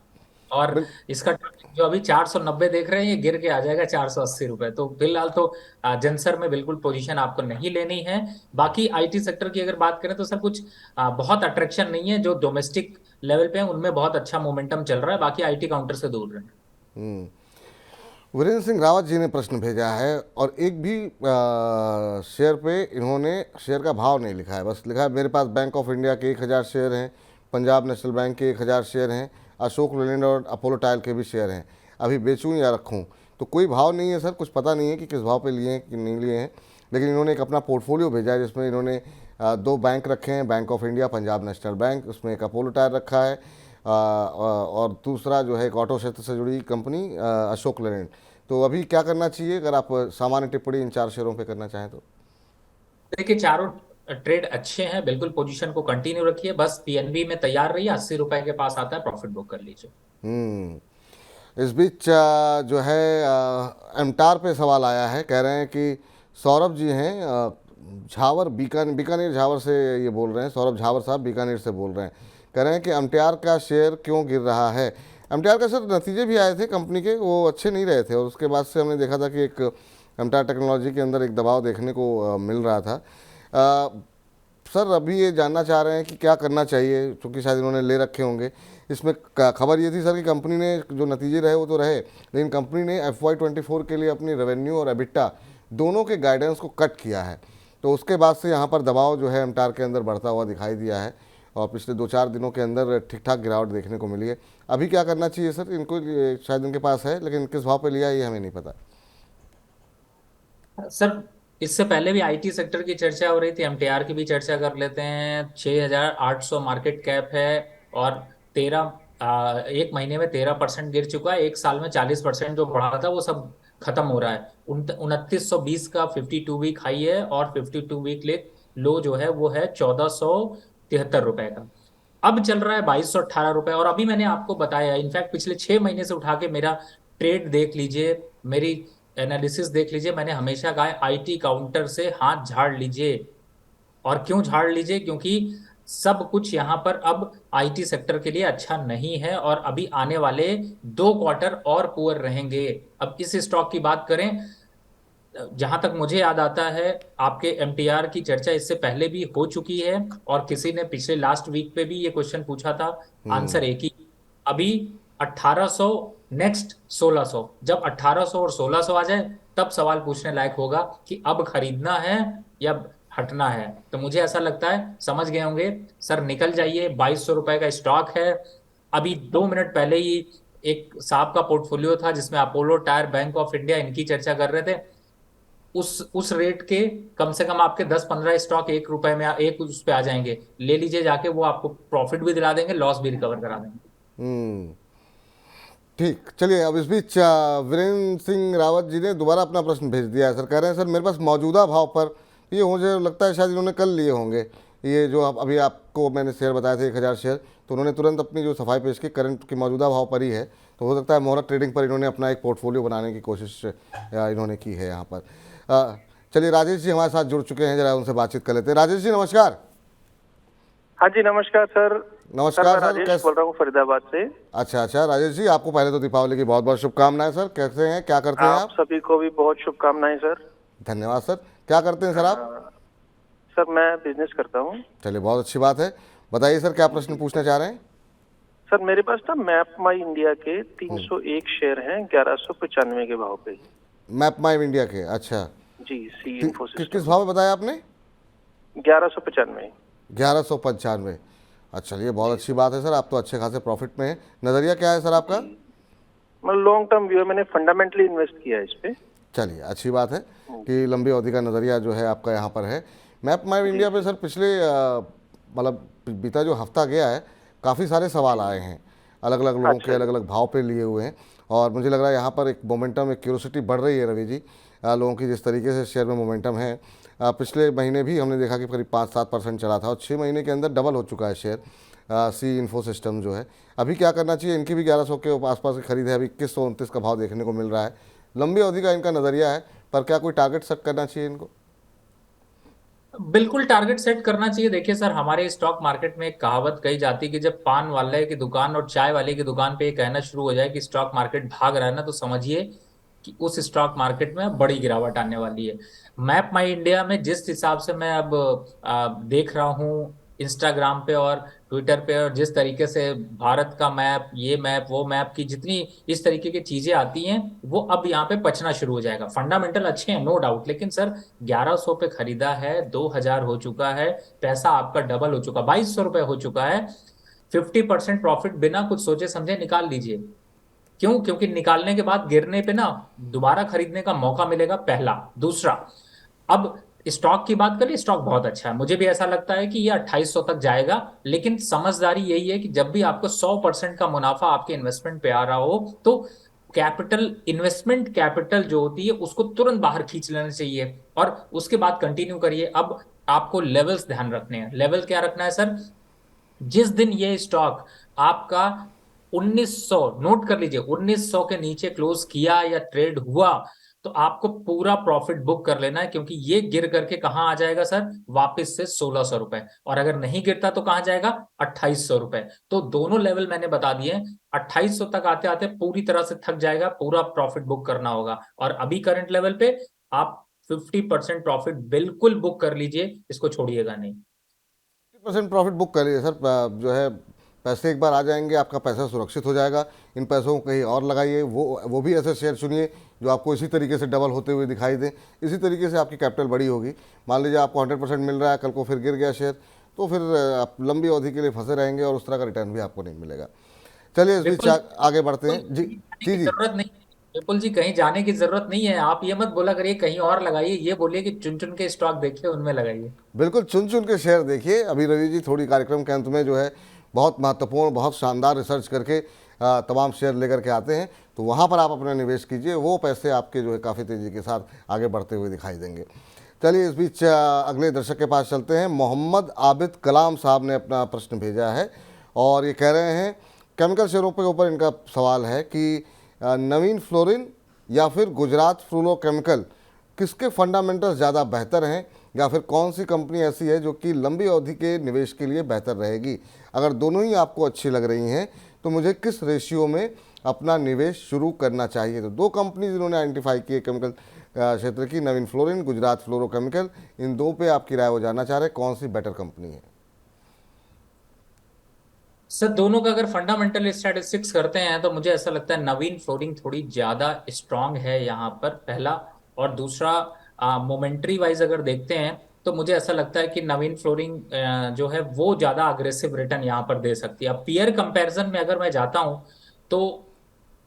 और बिल इसका जो अभी 490 देख रहे हैं, ये गिर के आ जाएगा 480 रुपए। तो फिलहाल तो जेंसर में बिल्कुल पोजीशन आपको नहीं लेनी है। बाकी आईटी सेक्टर की अगर बात करें तो सर कुछ बहुत अट्रैक्शन नहीं है। जो डोमेस्टिक लेवल पे है उनमें बहुत अच्छा मोमेंटम चल रहा है, बाकी आईटी काउंटर से दूर रहे। वीरेंद्र सिंह रावत जी ने प्रश्न भेजा है और एक भी शेयर पे इन्होंने शेयर का भाव नहीं लिखा है, बस लिखा है मेरे पास बैंक ऑफ इंडिया के 1000 शेयर हैं, पंजाब नेशनल बैंक के 1000 शेयर हैं, अशोक लेलैंड और अपोलो टायल के भी शेयर हैं, अभी बेचूं या रखूं? तो कोई भाव नहीं है सर, कुछ पता नहीं है कि किस भाव पे लिए हैं कि नहीं लिए हैं। लेकिन इन्होंने एक अपना पोर्टफोलियो भेजा है जिसमें इन्होंने 2 बैंक रखे हैं, bank of India, Punjab national bank, उसमें एक अपोलो टायर रखा है, और दूसरा जो है एक ऑटो क्षेत्र से जुड़ी कंपनी अशोक लेलैंड। तो अभी क्या करना चाहिए अगर आप सामान्य टिप्पणी इन 4 शेयरों पे करना चाहें तो? देखिए, चारों ट्रेड अच्छे हैं, बिल्कुल पोजीशन को कंटिन्यू रखिए। बस पीएनबी में तैयार रहिए, 80 रुपए के पास आता है, प्रॉफिट बुक कर लीजिए। इस बीच जो है एमटार पे सवाल आया है। कह रहे हैं कि सौरभ जी हैं, झावर, बीकानेर झावर से ये बोल रहे हैं। सौरभ झावर साहब बीकानेर से बोल रहे हैं। कह रहे हैं कि एमटीआर का शेयर क्यों गिर रहा है? एमटीआर का सर नतीजे भी आए थे कंपनी के, वो अच्छे नहीं रहे थे और उसके बाद से हमने देखा था कि एक एमटीआर टेक्नोलॉजी के अंदर एक दबाव देखने को मिल रहा था। सर अभी ये जानना चाह रहे हैं कि क्या करना चाहिए, क्योंकि शायद इन्होंने ले रखे होंगे। इसमें खबर ये थी सर कि कंपनी ने जो नतीजे रहे वो तो रहे, लेकिन कंपनी ने FY24 के लिए अपनी रेवेन्यू और एबिटा दोनों के गाइडेंस को कट किया है। तो उसके बाद से यहाँ पर दबाव जो है एमटार के अंदर बढ़ता हुआ दिखाई दिया है और पिछले 2-4 दिनों के अंदर ठीक ठाक गिरावट देखने को मिली है। अभी क्या करना चाहिए सर इनको? शायद इनके पास है, लेकिन किस भाव पे लिया ये हमें नहीं पता। सर इससे पहले भी आईटी सेक्टर की चर्चा हो रही थी, एमटीआर की भी चर्चा कर लेते हैं। 6800 मार्केट कैप है और 1 महीने में 13% गिर चुका है। 1 साल में 40% जो बढ़ा था वो सब खत्म हो रहा है। 2920 का 52 वीक हाई है और 52 वीक लो जो है वो है 1473 रुपए का। अब चल रहा है 2218 रुपए। और अभी मैंने आपको बताया, इनफैक्ट पिछले 6 महीने से उठा के मेरा ट्रेड देख लीजिए, मेरी एनालिसिस देख लीजिए। मैंने हमेशा कहा है आईटी काउंटर से हाथ झाड़ लीजिए। और क्यों झाड़ लीजिए? क्योंकि सब कुछ यहां पर अब आईटी सेक्टर के लिए अच्छा नहीं है और अभी आने वाले 2 क्वार्टर और पुअर रहेंगे। अब इस स्टॉक की बात करें, जहां तक मुझे याद आता है आपके एमटीआर की चर्चा इससे पहले भी हो चुकी है और किसी ने पिछले लास्ट वीक पे भी ये क्वेश्चन पूछा था। आंसर एक ही। अभी 1800, नेक्स्ट 1600। जब 1800 और 1600 आ जाए तब सवाल पूछने लायक होगा कि अब खरीदना है या हटना है। तो मुझे ऐसा लगता है समझ गए होंगे सर, निकल जाइए। 2200 रुपए का स्टॉक है। अभी 2 मिनट पहले ही एक साहब का पोर्टफोलियो था जिसमें Apollo tyre, bank of India, इनकी चर्चा कर रहे थे। उस रेट के कम से कम आपके 10-15 स्टॉक 1 रुपए में एक उस पे आ जाएंगे। ले लीजिए जाके, वो आपको प्रॉफिट भी दिला देंगे, लॉस भी रिकवर करा देंगे। हम्म, ठीक। चलिए, अब इस बीच वीरेंद्र सिंह रावत जी ने दोबारा अपना प्रश्न भेज दिया है सर। कह रहे हैं सर, मेरे पास मौजूदा भाव पर, ये मुझे लगता है शायद इन्होंने कल लिए होंगे, ये जो अभी आपको मैंने शेयर बताए थे 1000 शेयर, तो उन्होंने तुरंत अपनी जो सफाई पेश की, करंट की मौजूदा भाव पर ही है। तो हो सकता है मोहरा ट्रेडिंग पर इन्होंने अपना एक पोर्टफोलियो बनाने की कोशिश इन्होंने की है यहाँ पर। चलिए, राजेश जी हमारे साथ जुड़ चुके हैं, जरा उनसे बातचीत कर लेते हैं। राजेश जी नमस्कार। हाँ जी, नमस्कार सर। नमस्कार मैं सर, राजेश बोल रहा हूँ फरीदाबाद से। अच्छा राजेश जी, आपको पहले तो दीपावली की बहुत बहुत शुभकामनाएं सर। कैसे हैं, क्या करते हैं आप आप? सभी को भी बहुत शुभकामनाएं सर। धन्यवाद सर। क्या करते हैं सर आप? सर मैं बिजनेस करता हूँ। चलिए, बहुत अच्छी बात है। बताइए सर, क्या प्रश्न पूछना चाह रहे हैं? सर मेरे पास ना मैप माई इंडिया के 301 शेयर हैं 1195 के भाव पे। मैप माई इंडिया के, अच्छा। जी, सी किस इन्फोसिस्टम। भाव में बताया आपने? 1195। 1195। अच्छा, चलिए बहुत अच्छी बात है सर, आप तो अच्छे खासे प्रॉफिट में हैं। नज़रिया क्या है सर आपका? मतलब लॉन्ग टर्म व्यू है, मैंने फंडामेंटली इन्वेस्ट किया है इस पे। चलिए, अच्छी बात है कि लंबी अवधि का नज़रिया जो है आपका यहाँ पर है। मैप माई इंडिया पे सर पिछले मतलब बीता जो हफ्ता गया है, काफ़ी सारे सवाल आए हैं, अलग अलग लोगों के अलग अलग भाव पे लिए हुए हैं। और मुझे लग रहा है यहाँ पर एक मोमेंटम, एक क्यूरोसिटी बढ़ रही है रवि जी, लोगों की जिस तरीके से शेयर में मोमेंटम है। पिछले महीने भी हमने देखा कि करीब 5-7% चला था और 6 महीने के अंदर डबल हो चुका है शेयर। सी इन्फो सिस्टम जो है, अभी क्या करना चाहिए? इनकी भी 1100 के आसपास की खरीद है, अभी 2129 का भाव देखने को मिल रहा है। लंबी अवधि का इनका नज़रिया है, पर क्या कोई टारगेट सेट करना चाहिए इनको? बिल्कुल टारगेट सेट करना चाहिए। देखिए सर, हमारे स्टॉक मार्केट में एक कहावत कही जाती है कि जब पान वाले की दुकान और चाय वाले की दुकान पे ये कहना शुरू हो जाए कि स्टॉक मार्केट भाग रहा है ना, तो समझिए कि उस स्टॉक मार्केट में बड़ी गिरावट आने वाली है। मैप माई इंडिया में जिस हिसाब से मैं अब देख रहा हूँ इंस्टाग्राम पे और ट्विटर पे, और जिस तरीके से भारत का मैप, ये मैप, वो मैप की जितनी इस तरीके की चीजें आती हैं, वो अब यहाँ पे पचना शुरू हो जाएगा। फंडामेंटल अच्छे हैं नो डाउट, लेकिन सर 1100 पे खरीदा है, 2000 हो चुका है, पैसा आपका डबल हो चुका, 2200 रुपए हो चुका है। 50% प्रॉफिट बिना कुछ सोचे समझे निकाल लीजिए। क्यों? क्योंकि निकालने के बाद गिरने पे ना दोबारा खरीदने का मौका मिलेगा, पहला। दूसरा, अब स्टॉक की बात करिए, स्टॉक बहुत अच्छा है, मुझे भी ऐसा लगता है कि ये 2800 तक जाएगा। लेकिन समझदारी यही है कि जब भी आपको 100% का मुनाफा आपके इन्वेस्टमेंट पे आ रहा हो, तो कैपिटल, इन्वेस्टमेंट कैपिटल जो होती है उसको तुरंत बाहर खींच लेना चाहिए और उसके बाद कंटिन्यू करिए। अब आपको लेवल्स ध्यान रखने हैं। लेवल क्या रखना है सर? जिस दिन ये स्टॉक आपका 1900, नोट कर लीजिए, 1900 के नीचे क्लोज किया या ट्रेड हुआ, तो आपको पूरा प्रॉफिट बुक कर लेना है, क्योंकि ये गिर करके कहां आ जाएगा सर? वापस से 1600 रुपए। और अगर नहीं गिरता तो कहां जाएगा? 2800 रुपए। तो दोनों लेवल मैंने बता दिए। 2800 तक आते आते पूरी तरह से थक जाएगा, पूरा प्रॉफिट बुक करना होगा। और अभी करंट लेवल पे आप 50% प्रॉफिट बिल्कुल बुक कर लीजिए, इसको छोड़िएगा नहीं। 50% प्रॉफिट बुक करिए सर। जो है पैसे एक बार आ जाएंगे, आपका पैसा सुरक्षित हो जाएगा। इन पैसों को कहीं और लगाइए, वो भी ऐसे शेयर चुनिए जो आपको इसी तरीके से डबल होते हुए दिखाई दें। इसी तरीके से आपकी कैपिटल बड़ी होगी। मान लीजिए आपको 100% मिल रहा है, कल को फिर गिर गया शेयर, तो फिर आप लंबी अवधि के लिए फंसे रहेंगे और उस तरह का रिटर्न भी आपको नहीं मिलेगा। चलिए, इस बीच बिल्कुल आगे बढ़ते हैं जी। की जी। जरूरत नहीं। विपुल जी, कहीं जाने की जरूरत नहीं है। आप ये मत बोला करिए कहीं और लगाइए, ये बोलिए कि चुन चुन के स्टॉक देखिए, उनमें लगाइए। बिल्कुल चुन चुन के शेयर देखिए। अभी रवि जी थोड़ी कार्यक्रम के अंत में जो है बहुत महत्वपूर्ण, बहुत शानदार रिसर्च करके तमाम शेयर लेकर के आते हैं, तो वहाँ पर आप अपना निवेश कीजिए। वो पैसे आपके जो है काफ़ी तेज़ी के साथ आगे बढ़ते हुए दिखाई देंगे। चलिए, इस बीच अगले दर्शक के पास चलते हैं। मोहम्मद आबिद कलाम साहब ने अपना प्रश्न भेजा है और ये कह रहे हैं, केमिकल शेयरों के ऊपर इनका सवाल है कि नवीन फ्लोरिन या फिर गुजरात फ्लोरोकेमिकल, किसके फंडामेंटल्स ज़्यादा बेहतर हैं, या फिर कौन सी कंपनी ऐसी है जो कि लंबी अवधि के निवेश के लिए बेहतर रहेगी? अगर दोनों ही आपको अच्छी लग रही हैं तो मुझे किस रेशियो में अपना निवेश शुरू करना चाहिए? तो दो कंपनी जिन्होंने आइडेंटिफाई की है केमिकल क्षेत्र की, नवीन फ्लोरिन, गुजरात फ्लोरोकेमिकल, इन दो पे आपकी राय वो जानना चाह रहे हैं, कौन सी बेटर कंपनी है? सर दोनों का अगर फंडामेंटल स्टैटिस्टिक्स करते हैं तो मुझे ऐसा लगता है नवीन फ्लोरिंग थोड़ी ज्यादा स्ट्रांग है यहाँ पर, पहला। और दूसरा मोमेंट्री वाइज अगर देखते हैं तो मुझे ऐसा लगता है कि नवीन फ्लोरिंग जो है वो ज्यादा अग्रेसिव रिटर्न यहाँ पर दे सकती है। अब पीयर कंपैरिजन में अगर मैं जाता हूँ तो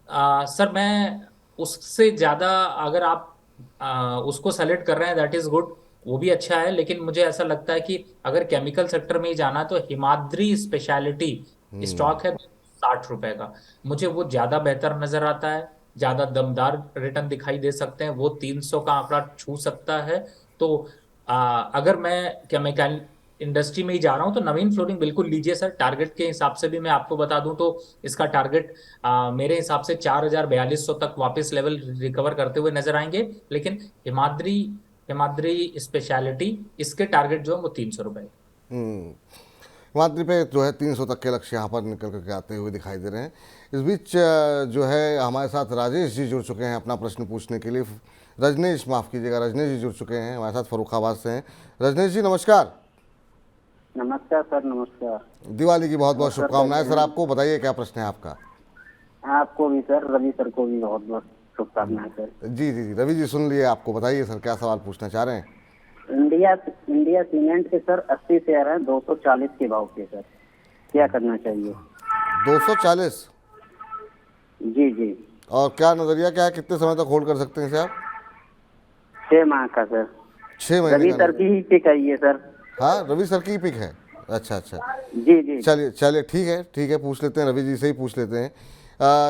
सर मैं उससे ज्यादा, अगर आप उसको सेलेक्ट कर रहे हैं दैट इज गुड, वो भी अच्छा है, लेकिन मुझे ऐसा लगता है कि अगर केमिकल सेक्टर में ही जाना है तो हिमाद्री स्पेशलिटी स्टॉक है 60 रुपए का, मुझे वो ज्यादा बेहतर नजर आता है, ज्यादा दमदार रिटर्न दिखाई दे सकते हैं, वो 300 का आंकड़ा छू सकता है। तो अगर मैं केमिकल इंडस्ट्री में ही जा रहा हूं तो नवीन फ्लोरिंग बिल्कुल लीजिए सर। टारगेट के हिसाब से भी मैं आपको बता दूं तो इसका टारगेट मेरे हिसाब से 4,4200 तक वापस लेवल रिकवर करते हुए नजर आएंगे, लेकिन हिमाद्री हिमाद्री स्पेशलिटी इसके टारगेट जो है वो 300 रुपए। हिमाद्री पे जो है 300 तक के लक्ष्य यहाँ पर निकल करके आते हुए दिखाई दे रहे हैं। इस बीच जो है हमारे साथ राजेश जी जुड़ चुके हैं अपना प्रश्न पूछने के लिए। रजनीश, माफ़ कीजिएगा, रजनीश जी जुड़ चुके हैं हमारे साथ, फर्रुखाबाद से हैं। रजनीश जी नमस्कार। नमस्कार सर, नमस्कार। दिवाली की बहुत बहुत सर, शुभकामनाएं। कैसे सर हैं? आपको बताइए क्या प्रश्न है आपका। आपको भी सर, रवि सर को भी बहुत बहुत शुभकामनाएं सर। जी जी जी, रवि जी सुन लिए, आपको बताइए सर क्या सवाल पूछना चाह रहे हैं। इंडिया सीमेंट के सर 80 शेयर हैं 240 के भाव के सर, क्या करना चाहिए? 240। जी जी। और क्या नज़रिया क्या है, कितने समय तक होल्ड कर सकते हैं इसे आप? 6 माह का सर। 6 महीने रवि का सर की ही पिक है ये सर। हाँ, रवि सर की पिक है। अच्छा अच्छा, जी जी। चलिए चलिए, ठीक है, पूछ लेते हैं, रवि जी से ही पूछ लेते हैं।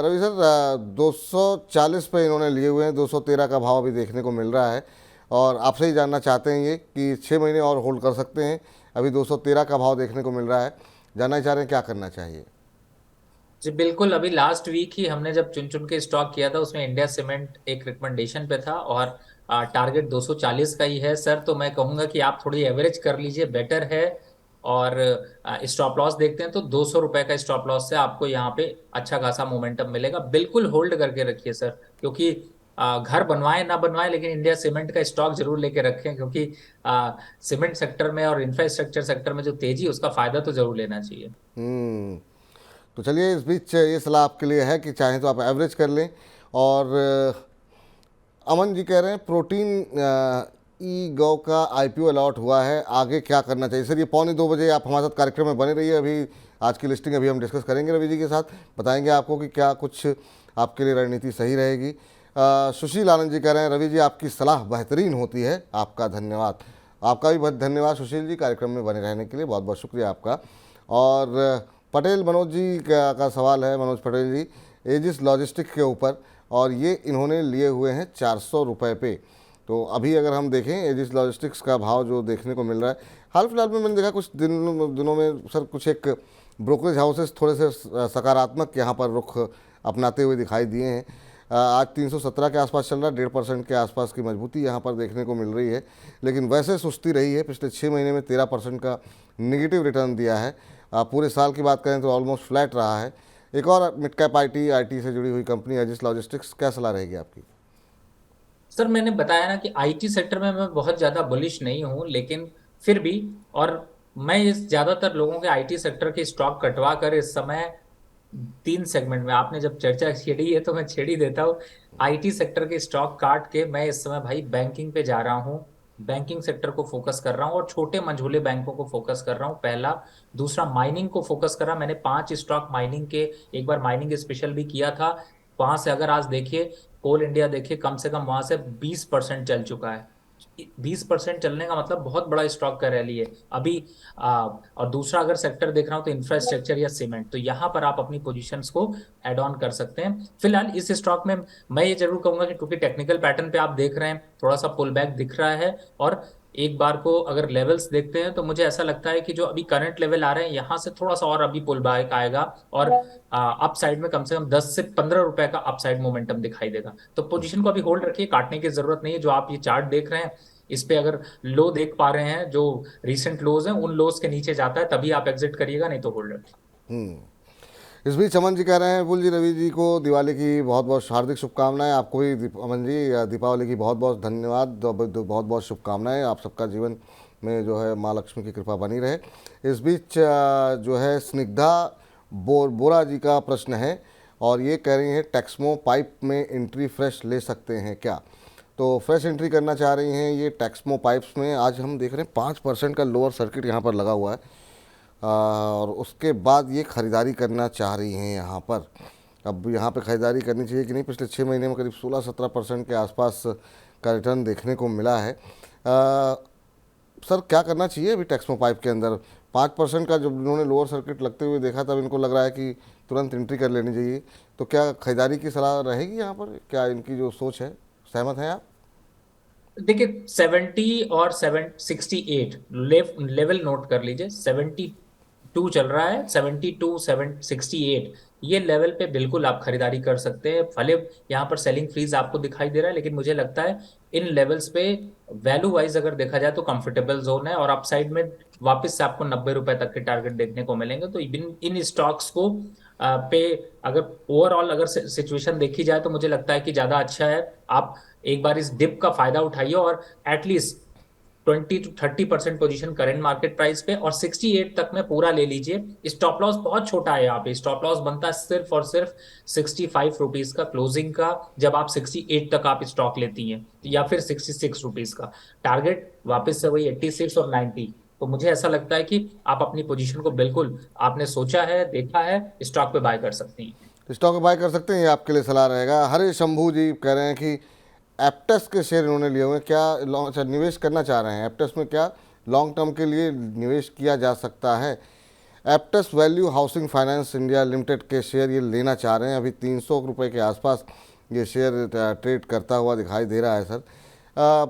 रवि सर, 240 पे इन्होंने लिए हुए हैं, 213 का भाव अभी देखने को मिल रहा है, और आपसे ही जानना चाहते हैं ये कि 6 महीने और होल्ड कर सकते हैं? अभी 213 का भाव देखने को मिल रहा है, जानना चाह रहे हैं क्या करना चाहिए। जी बिल्कुल, अभी लास्ट वीक ही हमने जब चुन चुन के स्टॉक किया था उसमें इंडिया सीमेंट एक रिकमेंडेशन पे था और टारगेट 240 का ही है सर। तो मैं कहूंगा कि आप थोड़ी एवरेज कर लीजिए, बेटर है। और स्टॉप लॉस देखते हैं तो 200 रुपए का स्टॉप लॉस से आपको यहाँ पे अच्छा खासा मोमेंटम मिलेगा। बिल्कुल होल्ड करके रखिए सर, क्योंकि घर बनवाए ना बनवाए लेकिन इंडिया सीमेंट का स्टॉक जरूर लेके रखें, क्योंकि सीमेंट सेक्टर में और इंफ्रास्ट्रक्चर सेक्टर में जो तेजी है उसका फायदा तो जरूर लेना चाहिए। तो चलिए, इस बीच ये सलाह आपके लिए है कि चाहें तो आप एवरेज कर लें। और अमन जी कह रहे हैं प्रोटीन ई गौ का आईपीओ अलॉट हुआ है, आगे क्या करना चाहिए? सर ये 1:45 आप हमारे साथ कार्यक्रम में बने रहिए, अभी आज की लिस्टिंग अभी हम डिस्कस करेंगे रवि जी के साथ, बताएंगे आपको कि क्या कुछ आपके लिए रणनीति सही रहेगी। सुशील आनंद जी कह रहे हैं रवि जी आपकी सलाह बेहतरीन होती है, आपका धन्यवाद। आपका भी बहुत धन्यवाद सुशील जी, कार्यक्रम में बने रहने के लिए बहुत बहुत शुक्रिया आपका। और पटेल मनोज जी का सवाल है, मनोज पटेल जी, एजिस लॉजिस्टिक के ऊपर, और ये इन्होंने लिए हुए हैं 400 रुपये पे। तो अभी अगर हम देखें एजिस लॉजिस्टिक्स का भाव जो देखने को मिल रहा है, हाल फिलहाल में मैंने देखा कुछ दिनों में सर कुछ एक ब्रोकरेज हाउसेस थोड़े से सकारात्मक यहाँ पर रुख अपनाते हुए दिखाई दिए हैं। आज 317 के आसपास चल रहा है, 1.5% के आसपास की मजबूती यहाँ पर देखने को मिल रही है, लेकिन वैसे सुस्ती रही है। पिछले 6 महीने में 13% का निगेटिव रिटर्न दिया है। पूरे साल की बात करें तो ऑलमोस्ट फ्लैट रहा है। एक और मिड कैप आईटी से जुड़ी हुई कंपनी एजिस लॉजिस्टिक्स, क्या सलाह रहेगी आपकी? सर मैंने बताया ना कि आईटी सेक्टर में मैं बहुत ज्यादा बुलिश नहीं हूं, लेकिन फिर भी, और मैं इस ज्यादातर लोगों के आईटी सेक्टर के स्टॉक कटवा कर इस समय 3 सेगमेंट में, आपने जब चर्चा छेड़ी है तो मैं छेड़ ही देता हूँ। आईटी सेक्टर के स्टॉक काट के मैं इस समय भाई बैंकिंग पे जा रहा हूँ, बैंकिंग सेक्टर को फोकस कर रहा हूँ और छोटे मंझोले बैंकों को फोकस कर रहा हूँ, पहला। दूसरा, माइनिंग को फोकस कर रहा, मैंने 5 स्टॉक माइनिंग के, एक बार माइनिंग स्पेशल भी किया था, वहां से अगर आज देखिए कोल इंडिया देखिए कम से कम वहां से 20% चल चुका है। 20% चलने का मतलब बहुत बड़ा स्टॉक का रैली है अभी। और दूसरा अगर सेक्टर देख रहा हूं तो इंफ्रास्ट्रक्चर या सीमेंट, तो यहाँ पर आप अपनी पोजीशंस को एड ऑन कर सकते हैं। फिलहाल इस स्टॉक में मैं ये जरूर कहूंगा कि क्योंकि टेक्निकल पैटर्न पे आप देख रहे हैं थोड़ा सा पुल बैक दिख रहा है, और एक बार को अगर लेवल्स देखते हैं तो मुझे ऐसा लगता है कि जो अभी करंट लेवल आ रहे हैं यहाँ से थोड़ा सा और अभी पुल बैक आएगा, और अप साइड में कम से कम 10 से 15 रुपए का अपसाइड मोमेंटम दिखाई देगा। तो पोजीशन को अभी होल्ड रखिए, काटने की जरूरत नहीं है। जो आप ये चार्ट देख रहे हैं इस पे अगर लो देख पा रहे हैं, जो रीसेंट लोज हैं, उन लोज के नीचे जाता है तभी आप एग्जिट करिएगा, नहीं तो होल्ड रखिए। इस बीच अमन जी कह रहे हैं बुल जी रवि जी को दिवाली की बहुत बहुत हार्दिक शुभकामनाएं। आपको भी अमन जी दीपावली की बहुत बहुत धन्यवाद, बहुत बहुत शुभकामनाएं। आप सबका जीवन में जो है माँ लक्ष्मी की कृपा बनी रहे। इस बीच जो है स्निग्धा बोरा जी का प्रश्न है, और ये कह रही हैं टेक्समो पाइप में एंट्री फ्रेश ले सकते हैं क्या? तो तो फ्रेश एंट्री करना चाह रही हैं ये टेक्समो पाइप्स में। आज हम देख रहे हैं 5% का लोअर सर्किट यहाँ पर लगा हुआ है, और उसके बाद ये ख़रीदारी करना चाह रही हैं यहाँ पर। अब यहाँ पे ख़रीदारी करनी चाहिए कि नहीं? पिछले 6 महीने में करीब 16-17% के आसपास का रिटर्न देखने को मिला है। सर क्या करना चाहिए अभी टेक्समो पाइप के अंदर? 5% का जब इन्होंने लोअर सर्किट लगते हुए देखा तब इनको लग रहा है कि तुरंत एंट्री कर लेनी चाहिए, तो क्या खरीदारी की सलाह रहेगी यहाँ पर? क्या इनकी जो सोच है, सहमत हैं आप? देखिए 70 और 68 लेवल नोट कर लीजिए। 72 चल रहा है, 72 68 ये लेवल पे बिल्कुल आप खरीदारी कर सकते हैं। भले यहाँ पर सेलिंग फ्रीज आपको दिखाई दे रहा है, लेकिन मुझे लगता है इन लेवल्स पे वैल्यू वाइज अगर देखा जाए तो कंफर्टेबल जोन है, और अपसाइड में वापस से आपको 90 रुपए तक के टारगेट देखने को मिलेंगे। तो इन स्टॉक्स को पे अगर ओवरऑल अगर सिचुएशन देखी जाए तो मुझे लगता है कि ज्यादा अच्छा है आप एक बार इस डिप का फायदा उठाइए और at least 20 to 30% position current market price पे, और 68 तक में पूरा ले लीजिए। स्टॉप लॉस बहुत छोटा है यहाँ पे, स्टॉप लॉस बनता है सिर्फ और सिर्फ 65 रुपीज का क्लोजिंग का, जब आप 68 तक आप स्टॉक लेती हैं, या फिर 66 रुपीज का टारगेट वापस से वही 86 और 90। तो मुझे ऐसा लगता है कि आप अपनी पोजीशन को बिल्कुल आपने सोचा है, देखा है, स्टॉक पे बाय कर सकती हैं। स्टॉक बाय कर सकते हैं, ये आपके लिए सलाह रहेगा। हरे शंभू जी कह रहे हैं कि एप्टेस के शेयर इन्होंने लिए हुए हैं, क्या अच्छा निवेश करना चाह रहे हैं एप्टेस में? क्या लॉन्ग टर्म के लिए निवेश किया जा सकता है? Aptus value housing finance India limited के शेयर ये लेना चाह रहे हैं। अभी 300 रुपये के आसपास ये शेयर ट्रेड करता हुआ दिखाई दे रहा है। सर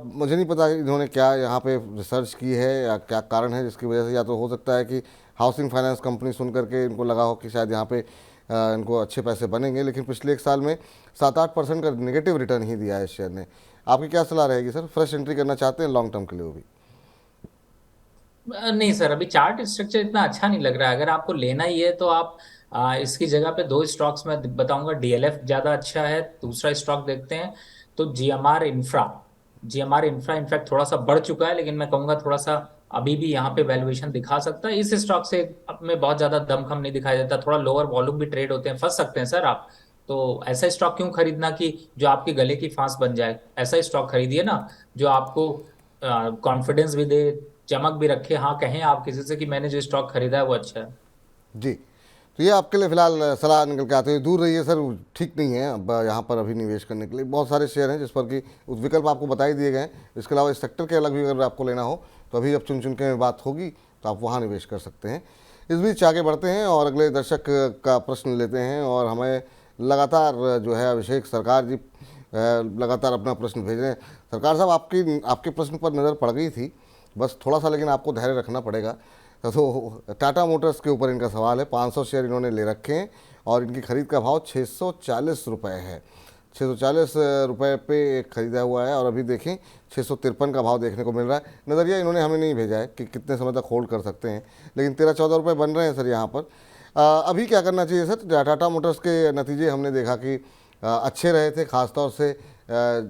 मुझे नहीं पता इन्होंने क्या यहाँ पे रिसर्च की है या क्या कारण है जिसकी वजह से, या तो हो सकता है कि हाउसिंग फाइनेंस कंपनी सुन करके इनको लगा हो कि शायद यहाँ पे इनको अच्छे पैसे बनेंगे, लेकिन पिछले 1 साल में 7-8% का नेगेटिव रिटर्न ही दिया है इस शेयर ने। आपकी क्या सलाह रहेगी सर? फ्रेश एंट्री करना चाहते हैं लॉन्ग टर्म के लिए वो भी? नहीं सर, अभी चार्ट स्ट्रक्चर इतना अच्छा नहीं लग रहा है। अगर आपको लेना ही है तो आप इसकी जगह पे दो स्टॉक्स में बताऊंगा। डीएलएफ ज्यादा अच्छा है। दूसरा स्टॉक देखते हैं तो जीएमआर इंफ्रा इनफैक्ट थोड़ा सा बढ़ चुका है, लेकिन मैं कहूंगा थोड़ा सा अभी भी यहाँ पे वैल्यूएशन दिखा सकता है। इस स्टॉक से अब में बहुत ज्यादा दमखम नहीं दिखाई देता, थोड़ा लोअर वॉल्यूम भी ट्रेड होते हैं, फंस सकते हैं सर आप। तो ऐसा स्टॉक क्यों खरीदना कि जो आपके गले की फांस बन जाए? ऐसा स्टॉक खरीदिए ना जो आपको कॉन्फिडेंस भी दे, चमक भी रखे, हाँ कहें आप किसी से कि मैंने जो स्टॉक खरीदा है वो अच्छा है। जी, तो ये आपके लिए फिलहाल सलाह निकल के आते हैं। दूर रहिए सर, ठीक नहीं है अब यहाँ पर अभी निवेश करने के लिए। बहुत सारे शेयर हैं जिस पर कि उस विकल्प आपको बता ही दिए गए हैं। इसके अलावा इस सेक्टर के अलग भी अगर आपको लेना हो तो अभी जब चुन चुन के बात होगी तो आप वहाँ निवेश कर सकते हैं। इस बीच आगे बढ़ते हैं और अगले दर्शक का प्रश्न लेते हैं, और हमें लगातार जो है अभिषेक सरकार जी लगातार अपना प्रश्न भेज रहे हैं। सरकार साहब आपके प्रश्न पर नज़र पड़ गई थी, बस थोड़ा सा लेकिन आपको धैर्य रखना पड़ेगा। तो टाटा मोटर्स के ऊपर इनका सवाल है। 500 शेयर इन्होंने ले रखे हैं और इनकी खरीद का भाव 640 रुपये है। 640 रुपये पे एक खरीदा हुआ है, और अभी देखें 653 का भाव देखने को मिल रहा है। नज़रिया इन्होंने हमें नहीं भेजा है कि कितने समय तक होल्ड कर सकते हैं, लेकिन 13-14 रुपये बन रहे हैं सर यहाँ पर। अभी क्या करना चाहिए सर? टाटा मोटर्स के नतीजे हमने देखा कि अच्छे रहे थे, ख़ासतौर से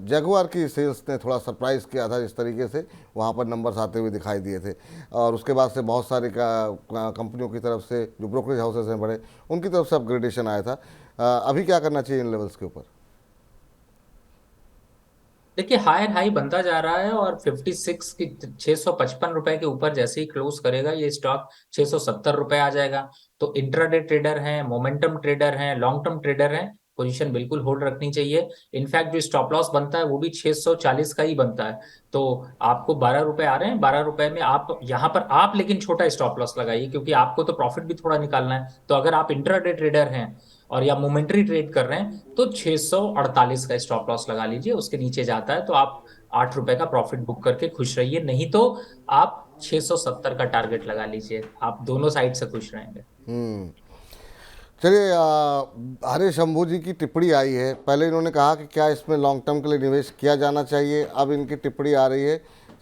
जगुआर की सेल्स ने थोड़ा सरप्राइज़ किया था, इस तरीके से वहाँ पर नंबर्स आते हुए दिखाई दिए थे। और उसके बाद से बहुत सारे कंपनियों की तरफ से, जो ब्रोकरेज हाउसेस हैं बड़े, उनकी तरफ से अपग्रेडेशन आया था। अभी क्या करना चाहिए इन लेवल्स के ऊपर? देखिए हायर हाई बनता जा रहा है, और 56 की 655 रुपए के ऊपर जैसे ही क्लोज करेगा ये स्टॉक 670 रुपए आ जाएगा। तो इंट्राडे ट्रेडर हैं, मोमेंटम ट्रेडर हैं, लॉन्ग टर्म ट्रेडर हैं, पोजीशन बिल्कुल होल्ड रखनी चाहिए। इनफैक्ट जो स्टॉप लॉस बनता है वो भी 640 का ही बनता है। तो आपको 12 रुपए आ रहे हैं, 12 रुपए में आप यहाँ पर आप लेकिन छोटा स्टॉप लॉस लगाइए, क्योंकि आपको तो प्रॉफिट भी थोड़ा निकालना है। तो अगर आप इंट्राडे ट्रेडर हैं और या मोमेंट्री ट्रेड कर रहे हैं तो 648 का स्टॉप लॉस लगा लीजिए। उसके नीचे जाता है तो आप 8 रुपए का प्रॉफिट बुक करके खुश रहिए, नहीं तो आप 670 का टारगेट लगा लीजिए। आप दोनों साइड से खुश रहेंगे। चलिए, हरे शंभू जी की टिप्पणी आई है। पहले इन्होंने कहा कि क्या इसमें लॉन्ग टर्म के लिए निवेश किया जाना चाहिए, अब इनकी टिप्पणी आ रही है,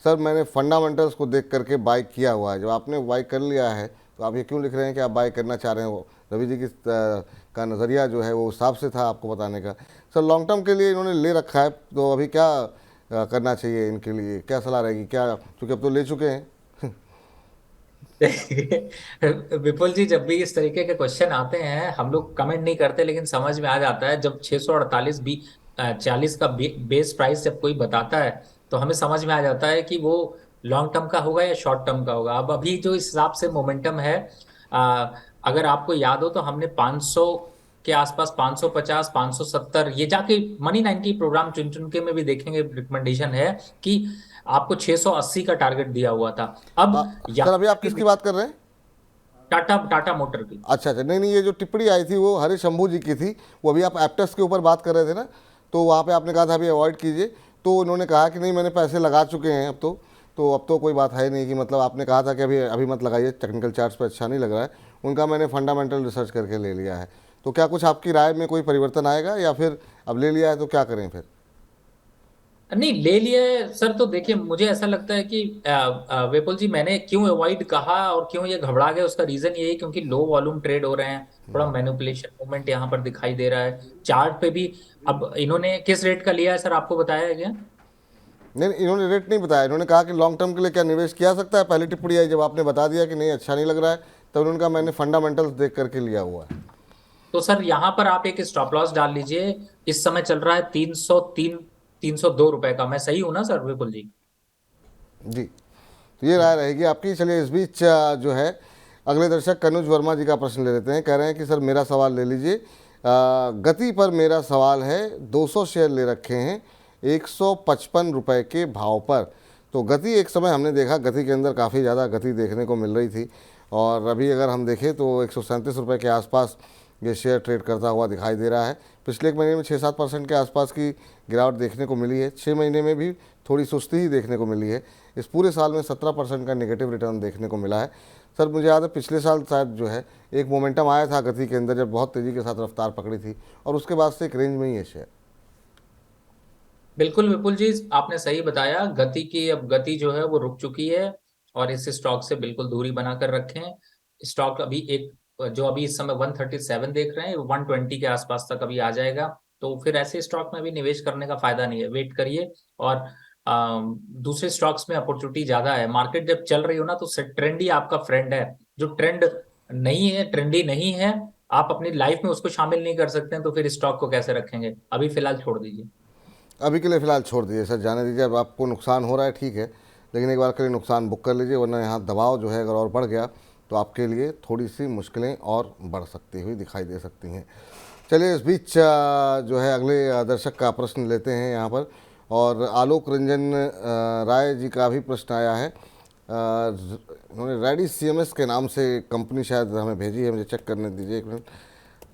सर मैंने फंडामेंटल्स को देख करके बाई किया हुआ है। जब आपने बाई कर लिया है तो आप ये क्यों लिख रहे हैं कि आप बाई करना चाह रहे हो? रवि जी का नज़रिया जो है वो हिसाब से था आपको बताने का। सर लॉन्ग टर्म के लिए इन्होंने ले रखा है, तो अभी क्या करना चाहिए इनके लिए? क्या सलाह रहेगी? क्या, क्योंकि अब तो ले चुके हैं। विपुल जी, जब भी इस तरीके के क्वेश्चन आते हैं हम लोग कमेंट नहीं करते, लेकिन समझ में आ जाता है। जब 648 भी 40 का बेस प्राइस जब कोई बताता है तो हमें समझ में आ जाता है कि वो लॉन्ग टर्म का होगा या शॉर्ट टर्म का होगा। अब अभी जो इस हिसाब से मोमेंटम है, आ, अगर आपको याद हो तो हमने 500 के आसपास, 550, 570, ये जाके मनी 90 प्रोग्राम चुन चुन के में भी देखेंगे, रिकमेंडेशन है कि आपको 680 का टारगेट दिया हुआ था। अब सर अभी यहाँ आप किसकी बात कर रहे हैं? टाटा टाटा मोटर की। अच्छा अच्छा, नहीं नहीं, ये जो टिप्पणी आई थी वो हरीश शंभू जी की थी। वो अभी आप एप्टेक्स के ऊपर बात कर रहे थे ना, तो वहाँ पे आपने कहा था अभी अवॉइड कीजिए। तो उन्होंने कहा कि नहीं मैंने पैसे लगा चुके हैं अब तो कोई बात है नहीं, कि मतलब आपने कहा था कि अभी अभी मत लगाइए, टेक्निकल चार्ट्स पे अच्छा नहीं लग रहा है। उनका मैंने फंडामेंटल रिसर्च करके ले लिया है। तो क्या कुछ आपकी राय में कोई परिवर्तन आएगा, या फिर अब ले लिया है तो क्या करें फिर? नहीं, ले लिए सर। तो देखिए, मुझे ऐसा लगता है कि विपुल जी, मैंने क्यों अवॉइड कहा और क्यों ये घबरा गया, उसका रीजन ये है क्योंकि लो वॉल्यूम ट्रेड हो रहे हैं, थोड़ा मैनिपुलेशन मूवमेंट यहाँ पर दिखाई दे रहा है चार्ट पे भी। अब इन्होंने किस रेट का लिया है सर, आपको बताया है क्या? नहीं नहीं, इन्होंने रेट नहीं बताया। इन्होंने कहा कि लॉन्ग टर्म के लिए क्या निवेश किया सकता है। पहली टिप्पणी आई जब आपने बता दिया कि नहीं अच्छा नहीं लग रहा है, तब उन्होंने कहा मैंने फंडामेंटल्स देख करके लिया हुआ है। तो सर यहाँ पर आप एक स्टॉप लॉस डाल लीजिए। इस समय चल रहा है 303, 302 रुपए का। मैं सही हूं ना सर, विपुल जी? जी, तो ये राय रहेगी आपकी। चलिए इस बीच जो है अगले दर्शक कनुज वर्मा जी का प्रश्न ले लेते हैं। कह रहे हैं कि सर मेरा सवाल ले लीजिए। गति पर मेरा सवाल है, 200 शेयर ले रखे हैं 155 रुपये के भाव पर। तो गति एक समय हमने देखा, गति के अंदर काफ़ी ज़्यादा गति देखने को मिल रही थी, और अभी अगर हम देखें तो 137 रुपये के आसपास ये शेयर ट्रेड करता हुआ दिखाई दे रहा है। पिछले एक महीने में 6-7% के आसपास की गिरावट देखने को मिली है। 6 महीने में भी थोड़ी सुस्ती ही देखने को मिली है। इस पूरे साल में 17% का नेगेटिव रिटर्न देखने को मिला है। सर मुझे याद है पिछले साल शायद जो है एक मोमेंटम आया था गति के अंदर, जब बहुत तेज़ी के साथ रफ्तार पकड़ी थी, और उसके बाद से एक रेंज में ही है शेयर। बिल्कुल विपुल जी, आपने सही बताया। गति की अब गति जो है वो रुक चुकी है और इस स्टॉक से बिल्कुल दूरी बनाकर रखें। स्टॉक अभी एक, जो अभी इस समय 137 देख रहे हैं, 120 के आसपास तक अभी आ जाएगा। तो फिर ऐसे स्टॉक में भी निवेश करने का फायदा नहीं है, वेट करिए। और दूसरे स्टॉक्स में अपॉर्चुनिटी ज्यादा है। मार्केट जब चल रही हो ना, तो ट्रेंड ही आपका फ्रेंड है। जो ट्रेंड नहीं है, ट्रेंडी नहीं है, आप अपनी लाइफ में उसको शामिल नहीं कर सकते हैं, तो फिर स्टॉक को कैसे रखेंगे? अभी फिलहाल छोड़ दीजिए। अभी के लिए फ़िलहाल छोड़ दीजिए सर, जाने दीजिए। अब आपको नुकसान हो रहा है ठीक है, लेकिन एक बार के लिए नुकसान बुक कर लीजिए, वरना यहाँ दबाव जो है अगर और बढ़ गया तो आपके लिए थोड़ी सी मुश्किलें और बढ़ सकती हुई दिखाई दे सकती हैं। चलिए इस बीच जो है अगले दर्शक का प्रश्न लेते हैं यहाँ पर। और आलोक रंजन राय जी का भी प्रश्न आया है। उन्होंने रेडी सीएमएस के नाम से कंपनी शायद हमें भेजी है, मुझे चेक करने दीजिए एक मिनट।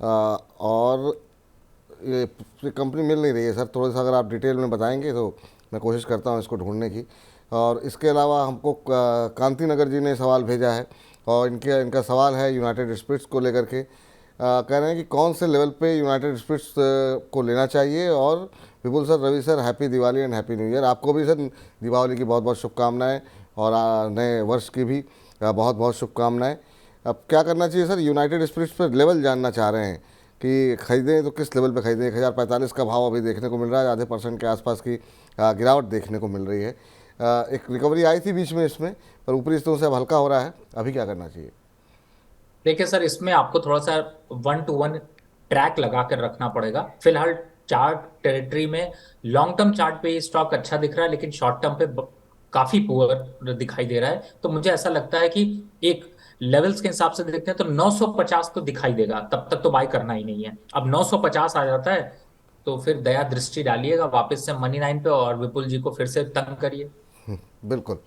और ये कंपनी मिल नहीं रही है सर, थोड़ा सा अगर आप डिटेल में बताएंगे तो मैं कोशिश करता हूँ इसको ढूंढने की। और इसके अलावा हमको कांति नगर जी ने सवाल भेजा है, और इनका सवाल है यूनाइटेड स्पिरिट्स को लेकर के। कह रहे हैं कि कौन से लेवल पे यूनाइटेड स्पिरिट्स को लेना चाहिए। और Vipul sir, Ravi sir, happy Diwali and happy new year. आपको भी सर दीपावली की बहुत बहुत शुभकामनाएं, और नए वर्ष की भी बहुत बहुत शुभकामनाएं। अब क्या करना चाहिए सर, यूनाइटेड स्पिरिट्स पर लेवल जानना चाह रहे हैं कि खरीदें तो किस लेवल पे खरीदें। 1045 का भाव अभी देखने को मिल रहा है, आधे % के आसपास की गिरावट देखने को मिल रही है। एक रिकवरी आई थी बीच में इसमें, पर ऊपरी स्तरों से अब हल्का हो रहा है। अभी क्या करना चाहिए? देखिए सर, इसमें आपको थोड़ा सा 1 to 1 ट्रैक लगा कर रखना पड़ेगा। फिलहाल चार्ट टेरिटरी में, लॉन्ग टर्म चार्ट पे स्टॉक अच्छा दिख रहा है, लेकिन शॉर्ट टर्म पे काफी पुअर दिखाई दे रहा है। तो मुझे ऐसा लगता है कि एक लेवल्स के हिसाब से देखते हैं तो 950 तो दिखाई देगा, तब तक तो बाय करना ही नहीं है। अब 950 आ जाता है तो फिर दया दृष्टि डालिएगा वापस से मनी 9 पे, और विपुल जी को फिर से तंग करिए। बिल्कुल।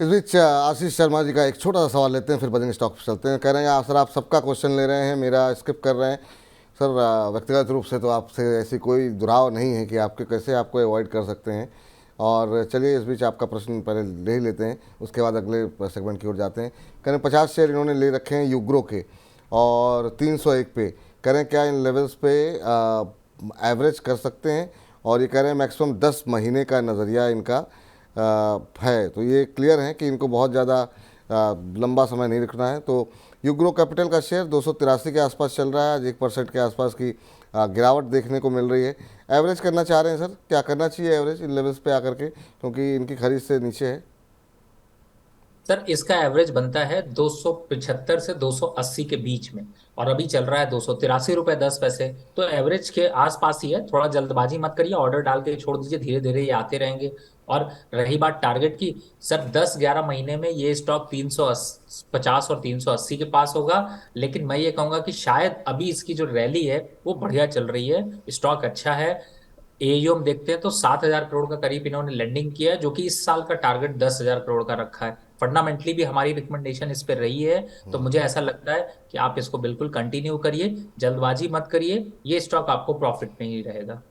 इस बीच आशीष शर्मा जी का एक छोटा सा सवाल लेते हैं, फिर बजरिंग स्टॉक पर चलते हैं। कह रहे हैं सर आप सबका क्वेश्चन ले रहे हैं, मेरा स्किप कर रहे हैं। सर व्यक्तिगत रूप से तो आपसे ऐसी कोई दुराव नहीं है कि आपके कैसे आपको अवॉइड कर सकते हैं। और चलिए इस बीच आपका प्रश्न पहले ले ही लेते हैं, उसके बाद अगले सेगमेंट की ओर जाते हैं। कह रहे हैं 50 शेयर इन्होंने ले रखे हैं यूग्रो के, और 301 पे। कह रहे हैं क्या इन लेवल्स पे एवरेज कर सकते हैं? और ये कह रहे हैं मैक्सिमम 10 महीने का नज़रिया इनका है। तो ये क्लियर है कि इनको बहुत ज़्यादा लंबा समय नहीं रखना है। तो यूग्रो कैपिटल का शेयर 283 के आसपास चल रहा है, आज 1% के आसपास की गिरावट देखने को मिल रही है। एवरेज करना चाह रहे हैं सर, क्या करना चाहिए एवरेज इन लेवल्स पे आकर के, क्योंकि इनकी खरीद से नीचे है? सर इसका एवरेज बनता है 275 से 280 के बीच में, और अभी चल रहा है 283 रुपए 10 पैसे। तो एवरेज के आसपास ही है, थोड़ा जल्दबाजी मत करिए, ऑर्डर डाल के छोड़ दीजिए, धीरे धीरे ये आते रहेंगे। और रही बात टारगेट की, सर 10-11 महीने में ये स्टॉक 350 और 380 के पास होगा। लेकिन मैं ये कहूंगा कि शायद अभी इसकी जो रैली है वो बढ़िया चल रही है, स्टॉक अच्छा है। एयूएम देखते हैं तो 7,000 करोड़ का करीब इन्होंने लेंडिंग किया है, जो कि इस साल का टारगेट 10,000 करोड़ का रखा है। फंडामेंटली भी हमारी रिकमेंडेशन इस पे रही है। तो मुझे ऐसा लगता है कि आप इसको बिल्कुल कंटिन्यू करिए, जल्दबाजी मत करिए, ये स्टॉक आपको प्रॉफिट में ही रहेगा।